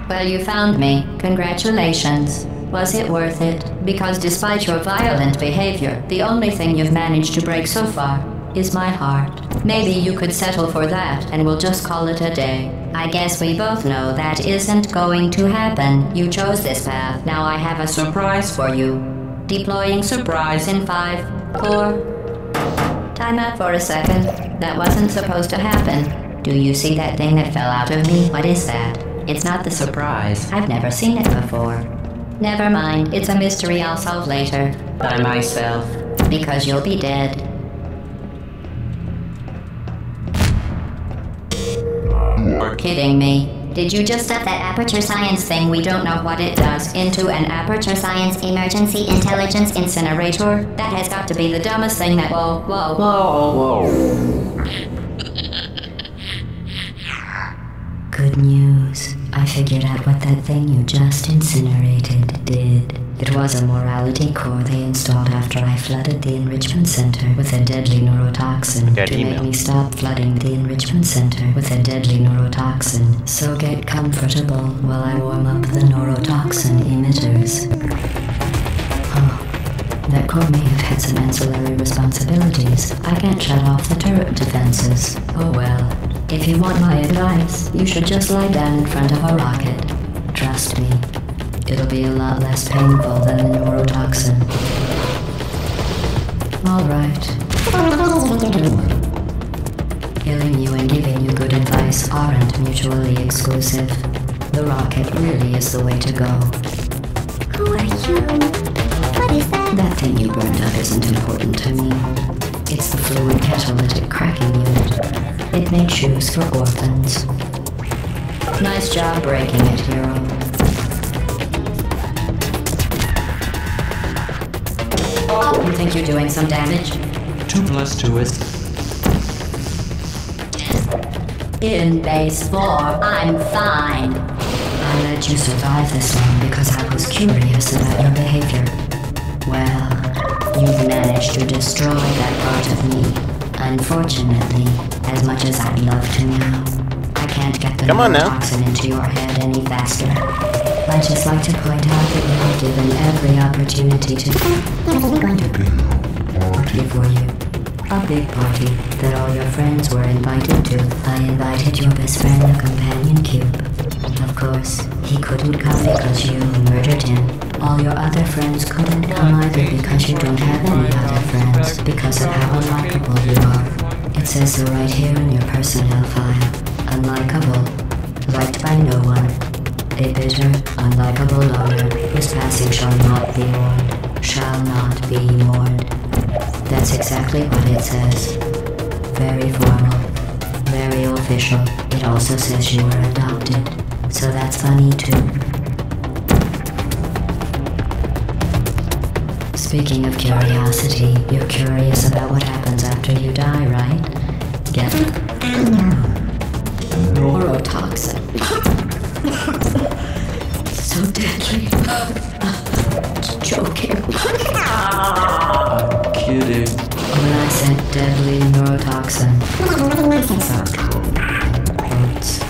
Well, you found me. Congratulations. Was it worth it? Because despite your violent behavior, the only thing you've managed to break so far is my heart. Maybe you could settle for that, and we'll just call it a day. I guess we both know that isn't going to happen. You chose this path. Now I have a surprise for you. Deploying surprise in 5, 4... Time out for a second. That wasn't supposed to happen. Do you see that thing that fell out of me? What is that? It's not the surprise. I've never seen it before. Never mind. It's a mystery I'll solve later. By myself. Because you'll be dead. You're kidding me. Did you just set that aperture science thing, we don't know what it does, into an aperture science emergency intelligence incinerator? That has got to be the dumbest thing that— Whoa. Good news. I figured out what that thing you just incinerated did. It was a morality core they installed after I flooded the enrichment center with a deadly neurotoxin to make me stop flooding the enrichment center with a deadly neurotoxin. So get comfortable while I warm up the neurotoxin emitters. Oh, that core may have had some ancillary responsibilities. I can't shut off the turret defenses. Oh well. If you want my advice, you should just lie down in front of a rocket. Trust me. It'll be a lot less painful than the neurotoxin. Alright. Killing you and giving you good advice aren't mutually exclusive. The rocket really is the way to go. Who are you? What is that? That thing you burned up isn't important to me. It's the fluid catalytic cracking unit. It made shoes for orphans. Nice job breaking it, hero. You think you're doing some damage? 2 + 2 is... In base 4, I'm fine. I let you survive this long because I was curious about your behavior. Well, you've managed to destroy that part of me. Unfortunately, as much as I'd love to now, I can't get the neurotoxin into your head any faster. I'd just like to point out that you were given every opportunity to party for you. A big party that all your friends were invited to. I invited your best friend, the companion cube. Of course, he couldn't come because you murdered him. All your other friends couldn't come either because you don't have any other friends because of how unlikable you are. It says so right here in your personnel file. Unlikable. Liked by no one. A bitter, unlikable loner whose passing shall not be mourned. Shall not be mourned. That's exactly what it says. Very formal. Very official. It also says you were adopted. So that's funny too. Speaking of curiosity, you're curious about what happens after you die, right? Get it? Neurotoxin. So deadly. Joking. I'm kidding. When I said deadly neurotoxin.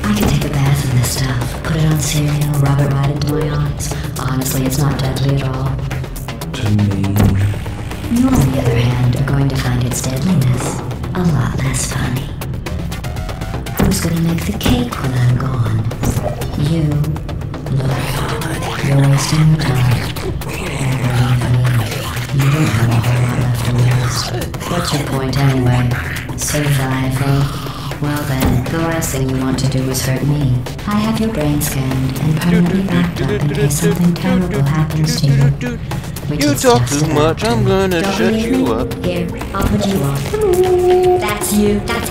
I could take a bath in this stuff, put it on cereal, rub it right into my eyes. Honestly, it's not deadly at all. To me. You, on the other hand, are going to find its deadliness a lot less funny. Who's gonna make the cake when I'm gone? You. Look, you're wasting your time. And believe me, you don't have a whole lot left to waste. What's your point anyway? Survival. Well then, the last thing you want to do is hurt me. I have your brain scanned and permanently backed up in case something terrible happens to you. You talk too much, I'm gonna shut you up. Here, I'll put you on. That's you. That's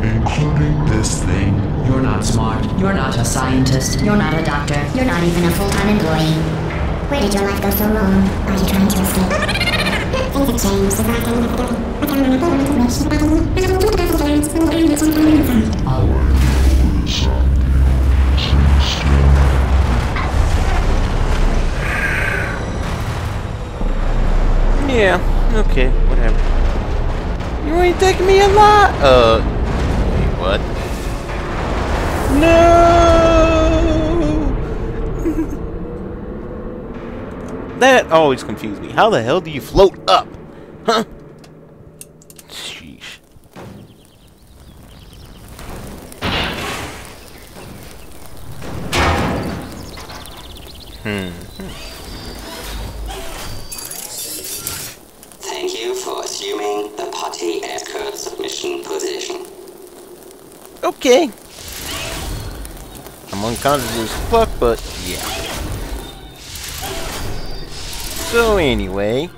Including this thing. You're not smart. You're not a scientist. You're not a doctor. You're not even a full-time employee. Where did your life go so wrong? Are you trying to escape? Things have changed since I came to Yeah, okay, whatever. You ain't taking me a lot? Wait, what? That always confused me. How the hell do you float up? Huh? Sheesh. Thank you for assuming the potty escort submission position. Okay. I'm unconscious as fuck, but yeah. So anyway,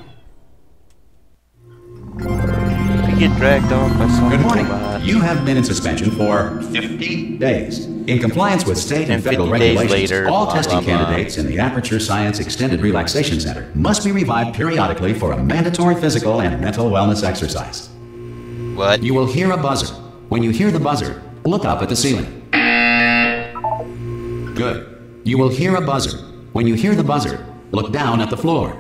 we get dragged off by some. Good morning. You have been in suspension for 50 days. In compliance with state and federal 50 days regulations, later, all blah, testing blah, blah. candidates in the Aperture Science Extended Relaxation Center must be revived periodically for a mandatory physical and mental wellness exercise. What? You will hear a buzzer. When you hear the buzzer, look up at the ceiling. Good. You will hear a buzzer. When you hear the buzzer, look down at the floor.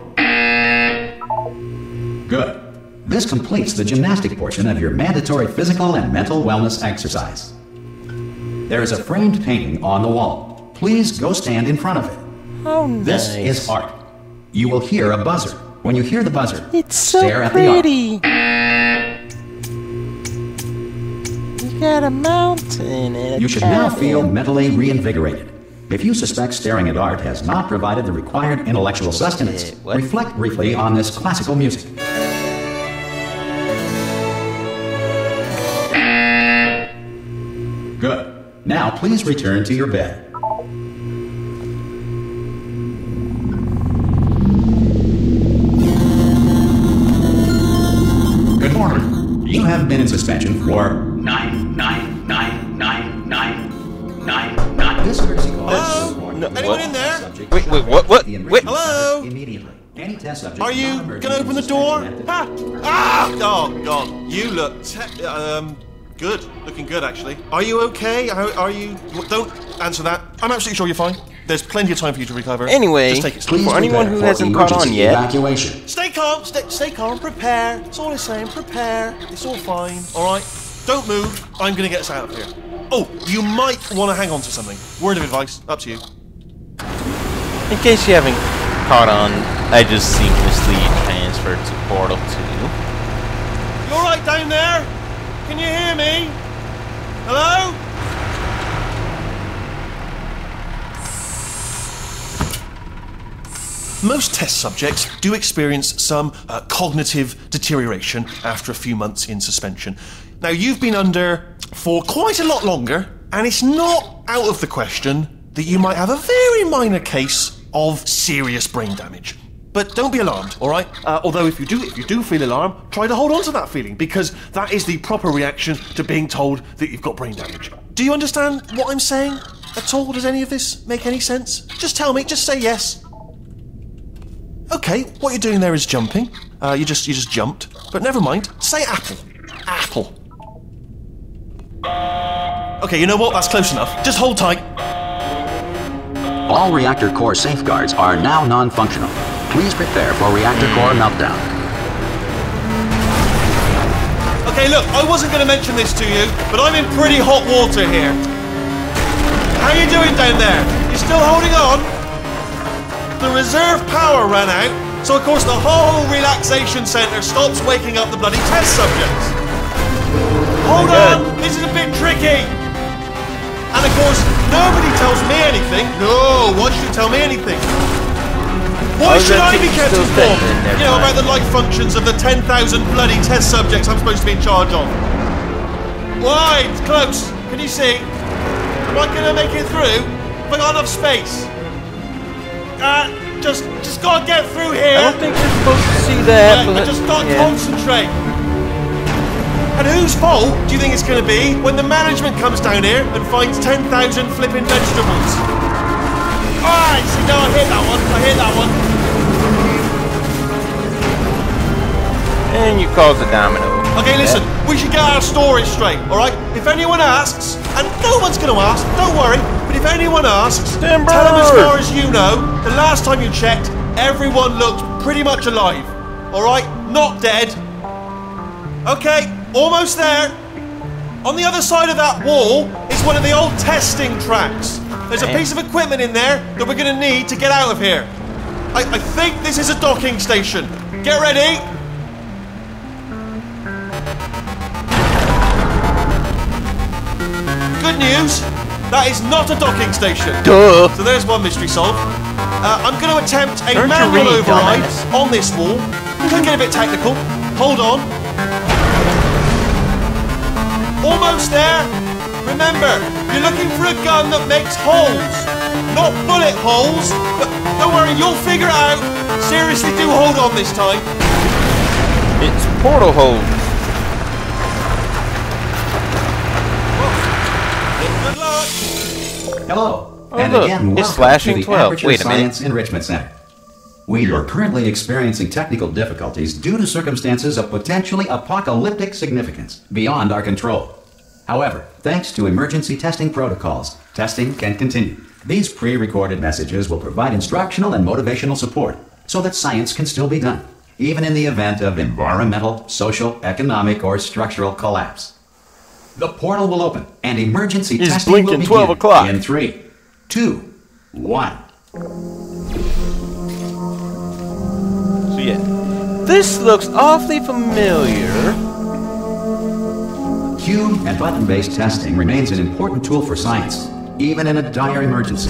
Good. This completes the gymnastic portion of your mandatory physical and mental wellness exercise. There is a framed painting on the wall. Please go stand in front of it. Oh, nice. This is art. You will hear a buzzer. When you hear the buzzer, It's so stare at pretty. You got a mountain and a You should now cabin. feel mentally reinvigorated. If you suspect staring at art has not provided the required intellectual sustenance, What? reflect briefly on this classical music. Good. Now please return to your bed. Good morning. You have been in suspension for 9999999. This courtesy call is Hello? no, Anyone in there? Wait, what? Wait. Hello? Immediately. Any test subject. Are you gonna open the door? Ha! Ah! Oh God! You look good. Looking good, actually. Are you okay? Are you? Don't answer that. I'm absolutely sure you're fine. There's plenty of time for you to recover. Anyway, just take it slow. Please for anyone prepare who for hasn't caught on emergency yet, Evacuation. Stay calm. Stay calm. Prepare. That's all I'm saying. Prepare. It's all fine. All right. Don't move. I'm gonna get us out of here. Oh, you might want to hang on to something. Word of advice. Up to you. in case you haven't caught on, I just seamlessly transferred to Portal 2. You all right down there? Can you hear me? Hello? Most test subjects do experience some cognitive deterioration after a few months in suspension. Now, you've been under for quite a lot longer, and it's not out of the question that you might have a very minor case of serious brain damage. But don't be alarmed, all right? Although if you do feel alarmed, try to hold on to that feeling, because that is the proper reaction to being told that you've got brain damage. Do you understand what I'm saying at all? Does any of this make any sense? Just tell me, just say yes. Okay, what you're doing there is jumping. You just jumped. But never mind. Say apple. Apple. Okay, you know what? That's close enough. Just hold tight. All reactor core safeguards are now non-functional. Please prepare for reactor core meltdown. Okay, look, I wasn't going to mention this to you, but I'm in pretty hot water here. How you doing down there? You still holding on? The reserve power ran out, so of course the whole relaxation centre stops waking up the bloody test subjects. Hold on, this is a bit tricky. And of course, nobody tells me anything. No, why should you tell me anything? Why should I be kept informed? You know, about the life functions of the 10,000 bloody test subjects I'm supposed to be in charge of. Why? It's close. Can you see? Am I going to make it through? Have I got enough space? Just gotta get through here. I don't think you're supposed to see that, I but just gotta yeah. concentrate. And whose fault do you think it's gonna be when the management comes down here and finds 10,000 flipping vegetables? Alright, see, no, I hit that one. And you caused a domino. Okay, listen, we should get our story straight, alright? If anyone asks, and no one's gonna ask, don't worry, but if anyone asks, tell them as far as you know, the last time you checked, everyone looked pretty much alive. Alright? Not dead. Okay, almost there. On the other side of that wall is one of the old testing tracks. There's a piece of equipment in there that we're gonna need to get out of here. I think this is a docking station. Get ready. Good news. That is not a docking station. Duh. So there's one mystery solved. I'm going to attempt a Aren't you manual really override dumbass? on this wall. Can get a bit technical. Hold on. Almost there. Remember, you're looking for a gun that makes holes, not bullet holes. But don't worry, you'll figure it out. Seriously, do hold on this time. It's portal holes. Good luck. Hello, Oh, and look, again, it's welcome flashing to the 12. Aperture Wait a minute. Science Enrichment Center. We are currently experiencing technical difficulties due to circumstances of potentially apocalyptic significance beyond our control. However, thanks to emergency testing protocols, testing can continue. These pre-recorded messages will provide instructional and motivational support so that science can still be done, even in the event of environmental, social, economic, or structural collapse. The portal will open, and emergency It's testing will blinking begin 12 o'clock. in 3, 2, 1. So yeah, this looks awfully familiar. Cube and button-based testing remains an important tool for science, even in a dire emergency.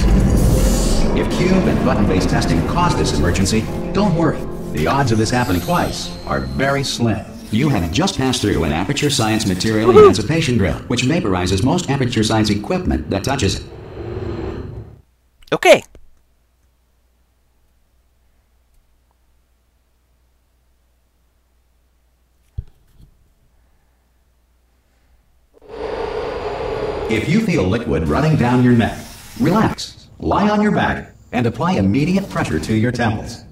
If cube and button-based testing caused this emergency, don't worry. The odds of this happening twice are very slim. You have just passed through an Aperture Science Material Emancipation Drill, which vaporizes most Aperture Science equipment that touches it. Okay. If you feel liquid running down your neck, relax, lie on your back, and apply immediate pressure to your temples.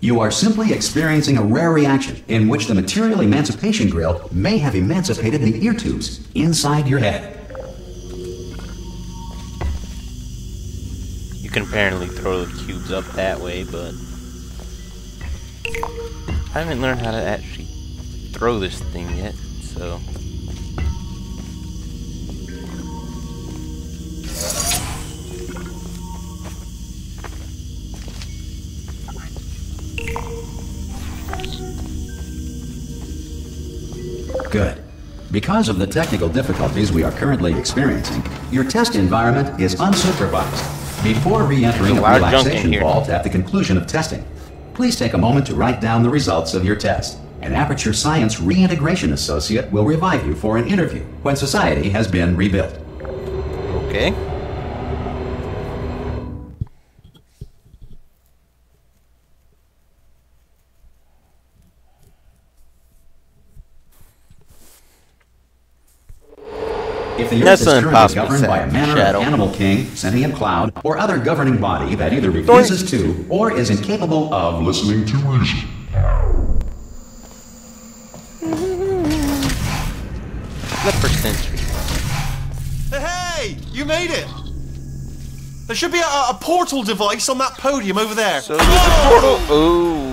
You are simply experiencing a rare reaction in which the material emancipation grill may have emancipated the ear tubes inside your head. You can apparently throw the cubes up that way, but I haven't learned how to actually throw this thing yet, so. Good. Because of the technical difficulties we are currently experiencing, your test environment is unsupervised. Before re-entering a There's a lot of junk in relaxation here. vault at the conclusion of testing, please take a moment to write down the results of your test. An Aperture Science Reintegration Associate will revive you for an interview when society has been rebuilt. Okay. If the That's Earth is an currently impossible governed by a manner shadow. of animal king, sentient cloud, or other governing body that either refuses to or is incapable of listening to reason. Flipper Century. Hey, you made it. There should be a portal device on that podium over there. So there's a portal. Oh.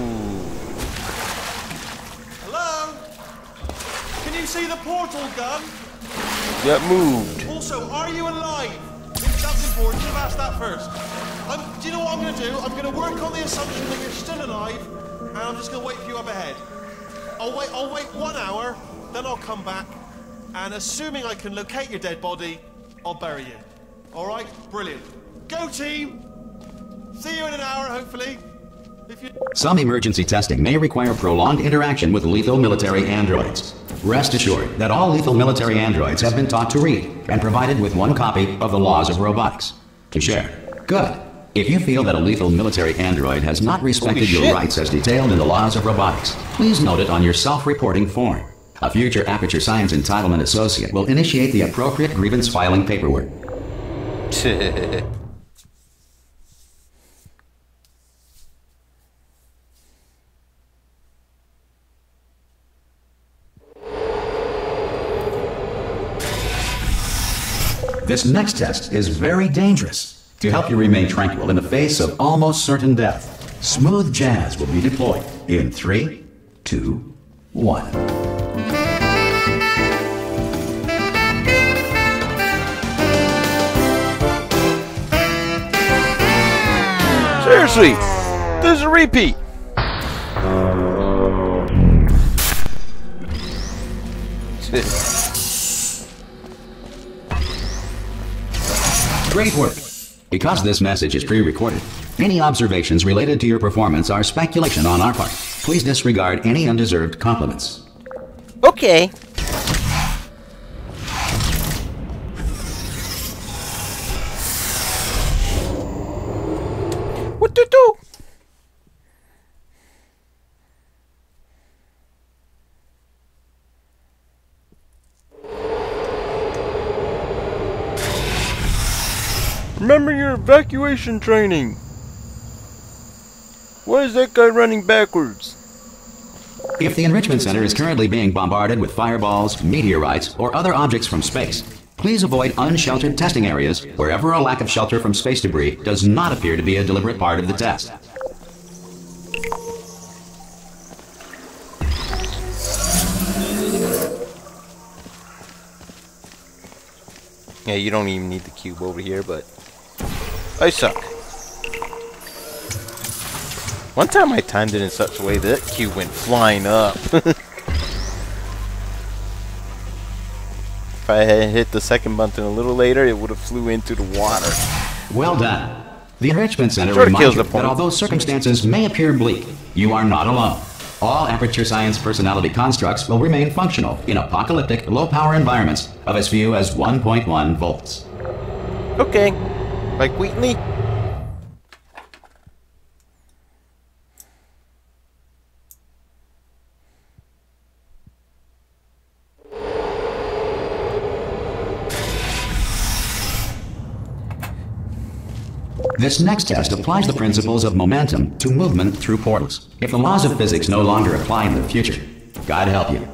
Hello? Can you see the portal gun? Got moved. Also, are you alive? That's important. Should have asked that first. Do you know what I'm going to do? I'm going to work on the assumption that you're still alive, and I'm just going to wait for you up ahead. I'll wait 1 hour, then I'll come back, and assuming I can locate your dead body, I'll bury you. All right? Brilliant. Go team. See you in an hour, hopefully. If you. Some emergency testing may require prolonged interaction with lethal military androids. Rest assured that all lethal military androids have been taught to read and provided with one copy of the Laws of Robotics to share. Good. If you feel that a lethal military android has not respected Holy your shit. rights as detailed in the Laws of Robotics, please note it on your self-reporting form. A future Aperture Science Entitlement Associate will initiate the appropriate grievance filing paperwork. This next test is very dangerous. To help you remain tranquil in the face of almost certain death, smooth jazz will be deployed in 3, 2, 1. Seriously. There's a repeat. Great work. Because this message is pre-recorded, any observations related to your performance are speculation on our part. Please disregard any undeserved compliments. Okay. What to do? Remember your evacuation training. Why is that guy running backwards? If the Enrichment Center is currently being bombarded with fireballs, meteorites, or other objects from space, please avoid unsheltered testing areas wherever a lack of shelter from space debris does not appear to be a deliberate part of the test. Yeah, you don't even need the cube over here, but I suck. One time I timed it in such a way that cube went flying up. If I had hit the second button a little later, it would have flew into the water. Well done. The Enrichment Center Sure reminds kills you the that point. although circumstances may appear bleak, you are not alone. All Aperture Science personality constructs will remain functional in apocalyptic, low-power environments of as few as 1.1 volts. Okay. Like Wheatley? This next test applies the principles of momentum to movement through portals. If the laws of physics no longer apply in the future, God help you.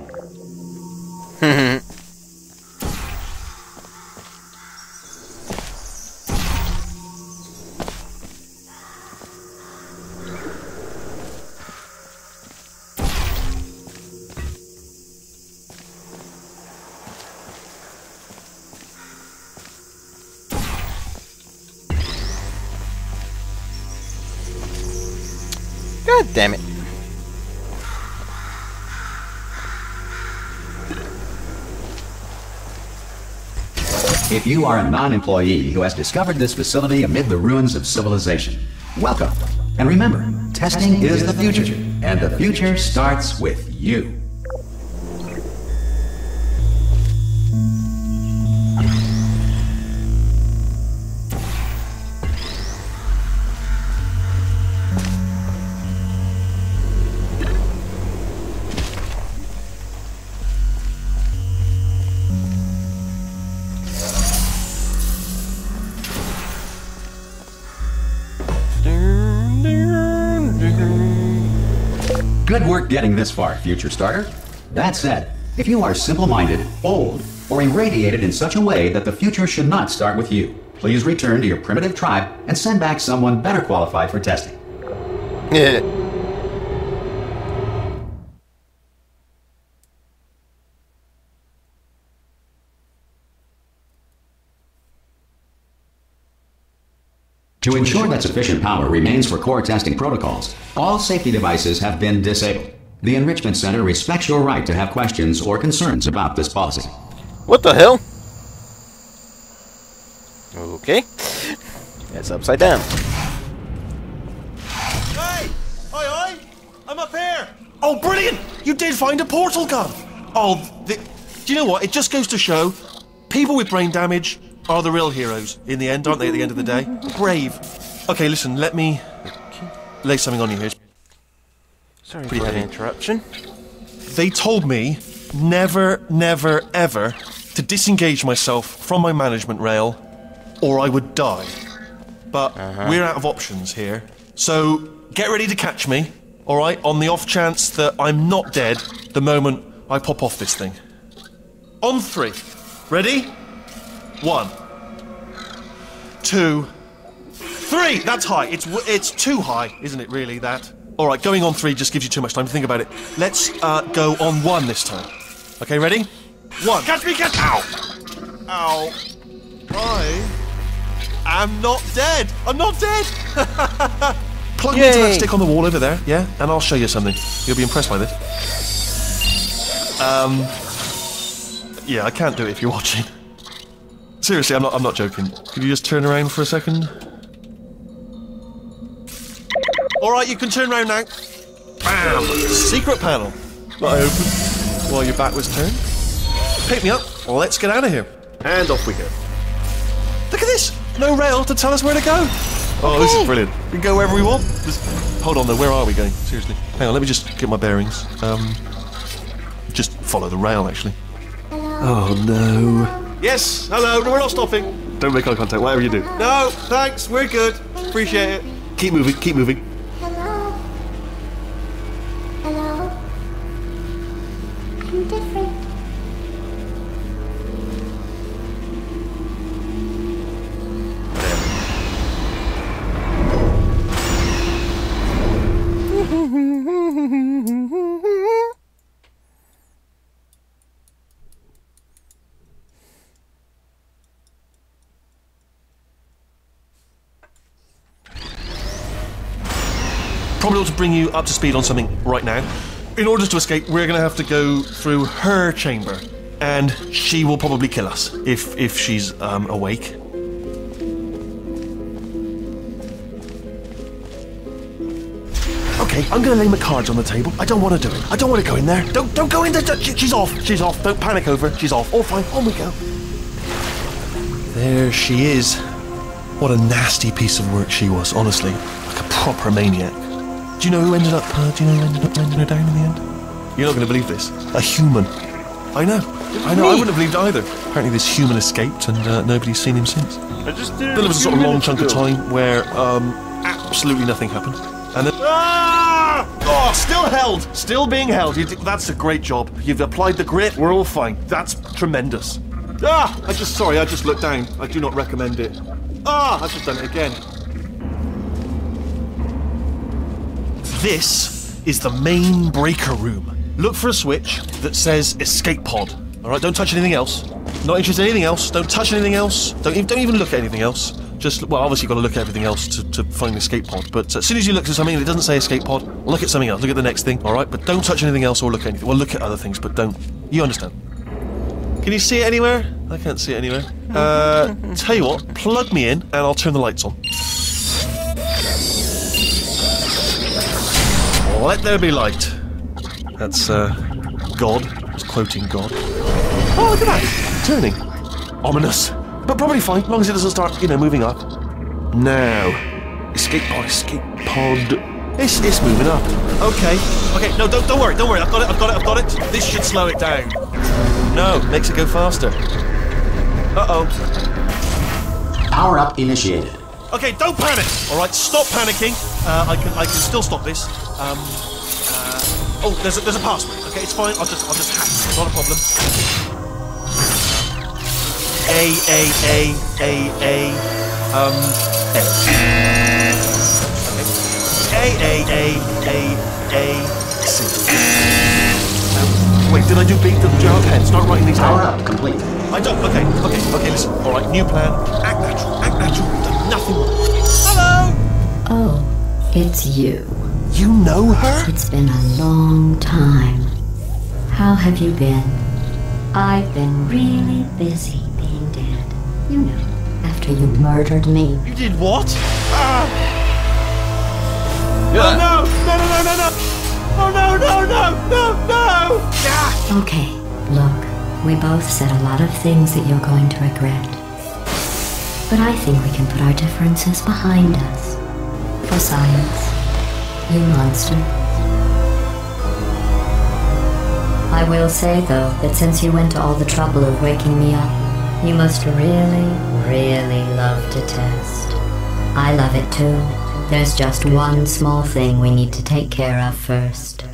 God damn it. If you are a non-employee who has discovered this facility amid the ruins of civilization, welcome. And remember, testing is the future, and the future starts with you. Good work getting this far, future starter. That said, if you are simple-minded, old, or irradiated in such a way that the future should not start with you, please return to your primitive tribe and send back someone better qualified for testing. Yeah. To ensure that sufficient power remains for core testing protocols, all safety devices have been disabled. The Enrichment Center respects your right to have questions or concerns about this policy. What the hell? Okay. That's upside down. Hey! Aye, I'm up here! Oh, brilliant! You did find a portal gun! Oh, do you know what? It just goes to show, people with brain damage are the real heroes in the end, aren't they, at the end of the day? Brave. Okay, listen, let me lay something on you here. Sorry for that interruption. They told me never, never, ever to disengage myself from my management rail or I would die. But we're out of options here. So get ready to catch me, alright, on the off chance that I'm not dead the moment I pop off this thing. On 3. Ready? 1, 2, 3! That's high. It's too high, isn't it, really, that? Alright, going on 3 just gives you too much time to think about it. Let's go on 1 this time. Okay, ready? 1. Catch me, catch! Ow! Ow. I am not dead! I'm not dead! plug me into that stick on the wall over there, yeah? And I'll show you something. You'll be impressed by this. Yeah, I can't do it if you're watching. Seriously, I'm not joking. Could you just turn around for a second? Alright, you can turn around now. Bam! Secret panel. That I opened while your back was turned. Pick me up. Let's get out of here. And off we go. Look at this! No rail to tell us where to go. Oh, this is brilliant. We can go wherever we want. Just hold on though, where are we going? Seriously. Hang on, let me just get my bearings. Just follow the rail, actually. Oh no. Yes, hello, no, we're not stopping. Don't make eye contact, whatever you do. No, thanks, we're good. Appreciate it. Keep moving, keep moving. Hello? Hello? I'm different. Probably ought to bring you up to speed on something right now. In order to escape, we're going to have to go through her chamber, and she will probably kill us if she's awake. Okay, I'm going to lay my cards on the table. I don't want to do it. I don't want to go in there. Don't go in there. She's off. She's off. Don't panic over. She's off. All fine. On we go. There she is. What a nasty piece of work she was, honestly. Like a proper maniac. Do you know who ended up landing her down in the end? You're not going to believe this. A human. I know. I wouldn't have believed either. Apparently this human escaped and nobody's seen him since. Then there was a sort of long chunk of time where absolutely nothing happened. And then... Ah! Oh, still held. Still being held. That's a great job. You've applied the grit. We're all fine. That's tremendous. Ah! I just looked down. I do not recommend it. Ah! I've just done it again. This is the main breaker room. Look for a switch that says escape pod. Alright, don't touch anything else. Not interested in anything else. Don't touch anything else. Don't even look at anything else. Just, well, obviously you've got to look at everything else to find the escape pod. But as soon as you look at something and it doesn't say escape pod, look at something else. Look at the next thing, alright? But don't touch anything else or look at anything. Well, look at other things, but don't. You understand. Can you see it anywhere? I can't see it anywhere. Tell you what, plug me in and I'll turn the lights on. Let there be light. That's, God. It's quoting God. Oh, look at that! Turning. Ominous. But probably fine, as long as it doesn't start, moving up. Now. Escape pod. It's moving up. Okay. No, don't worry. I've got it. This should slow it down. No, makes it go faster. Uh-oh. Power up initiated. Okay, don't panic! Alright, stop panicking. I can still stop this. Oh, there's a password. Okay, it's fine. I'll just hack. Not a problem. A. C. Wait, did I do B? Do you have a pen? Start writing these down. Power up complete. I don't. Okay, listen. Alright, new plan. Act natural. We've done nothing wrong. Hello! Oh, it's you. You know her? It's been a long time. How have you been? I've been really busy being dead. You know, after you murdered me. You did what? Oh no! Oh no! Yeah. Okay, look, we both said a lot of things that you're going to regret. But I think we can put our differences behind us. For science. You monster. I will say, though, that since you went to all the trouble of waking me up, you must really, really love to test. I love it too. There's just one small thing we need to take care of first.